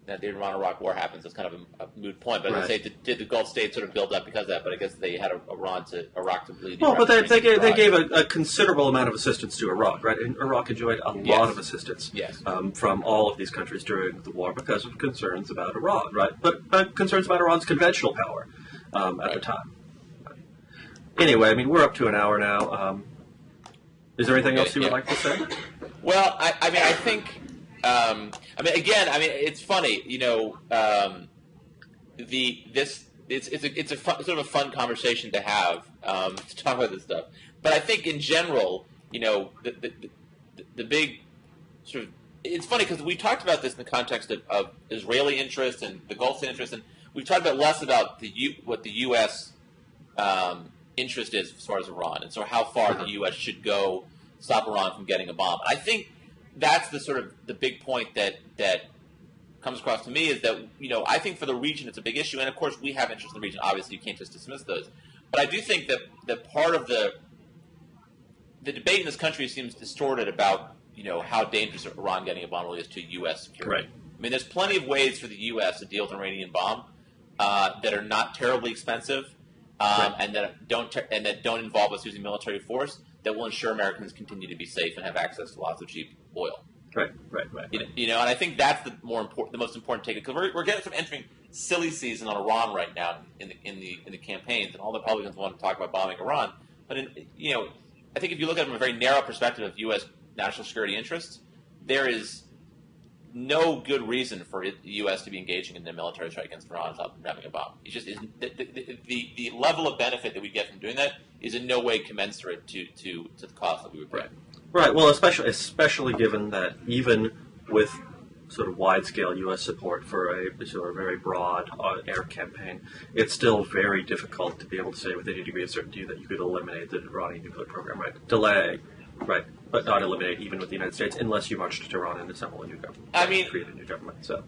Iran-Iraq War happens? That's kind of a moot point. But I'd say, did the Gulf states sort of build up because of that? But I guess they had Iraq to bleed. Well, but they gave a considerable amount of assistance to Iraq, right? And Iraq enjoyed a lot of assistance from all of these countries during the war because of concerns about Iran, right? But concerns about Iran's conventional power at the time. Anyway, I mean, we're up to an hour now. Is there anything else you would like to say? Well, I mean, I think. It's funny, it's a sort of a fun conversation to have to talk about this stuff. But I think in general, the big sort of it's funny because we talked about this in the context of Israeli interest and the Gulf interest, and we've talked about less about what the U.S. Interest is as far as Iran, and so how far the U.S. should go stop Iran from getting a bomb. I think that's the sort of the big point that comes across to me is that, I think for the region it's a big issue, and of course we have interest in the region. Obviously, you can't just dismiss those. But I do think that part of the debate in this country seems distorted about, how dangerous Iran getting a bomb really is to U.S. security. Right. I mean, there's plenty of ways for the U.S. to deal with an Iranian bomb that are not terribly expensive, and that don't involve us using military force, that will ensure Americans continue to be safe and have access to lots of cheap oil. Right. And I think that's the most important take, because we're getting some entering silly season on Iran right now in the campaigns, and all the Republicans want to talk about bombing Iran. But I think if you look at it from a very narrow perspective of U.S. national security interests, there is no good reason for the U.S. to be engaging in a military strike against Iran without having a bomb. It just isn't. The level of benefit that we get from doing that is in no way commensurate to the cost that we would bring. Right. Well, especially given that even with sort of wide-scale U.S. support for a sort of very broad air campaign, it's still very difficult to be able to say with any degree of certainty that you could eliminate the Iranian nuclear program. Right. Delay. Right. But not eliminate even with the United States unless you march to Tehran and assemble a new government. Create a new government. So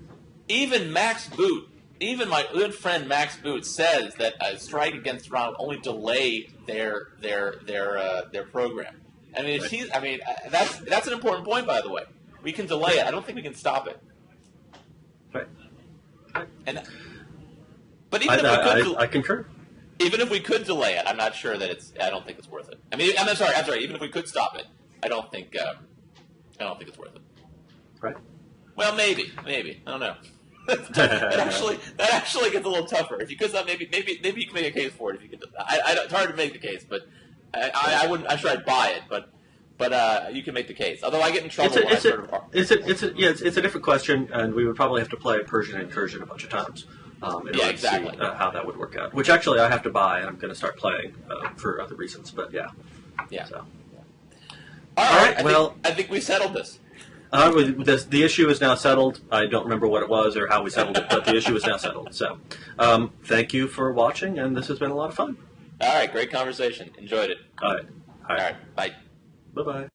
even Max Boot, even my good friend Max Boot, says that a strike against Iran will only delay their program. I mean, that's an important point, by the way. We can delay it. I don't think we can stop it. Right. But even if we could, I concur. Even if we could delay it, I'm not sure that I don't think it's worth it. I mean, I'm sorry. Even if we could stop it, I don't think it's worth it. Right. Well, maybe. I don't know. that actually gets a little tougher. If you could stop, maybe you can make a case for it. If you could, it's hard to make the case, but I wouldn't. I'm sure I'd buy it, but you can make the case. Although I get in trouble when it's a different question, and we would probably have to play Persian incursion a bunch of times. In order to see how that would work out. Which actually I have to buy, and I'm going to start playing for other reasons. But yeah. So. All right. I think we settled this. The issue is now settled. I don't remember what it was or how we settled it, but the issue is now settled. So, thank you for watching, and this has been a lot of fun. All right, great conversation. Enjoyed it. All right. Bye. Bye-bye.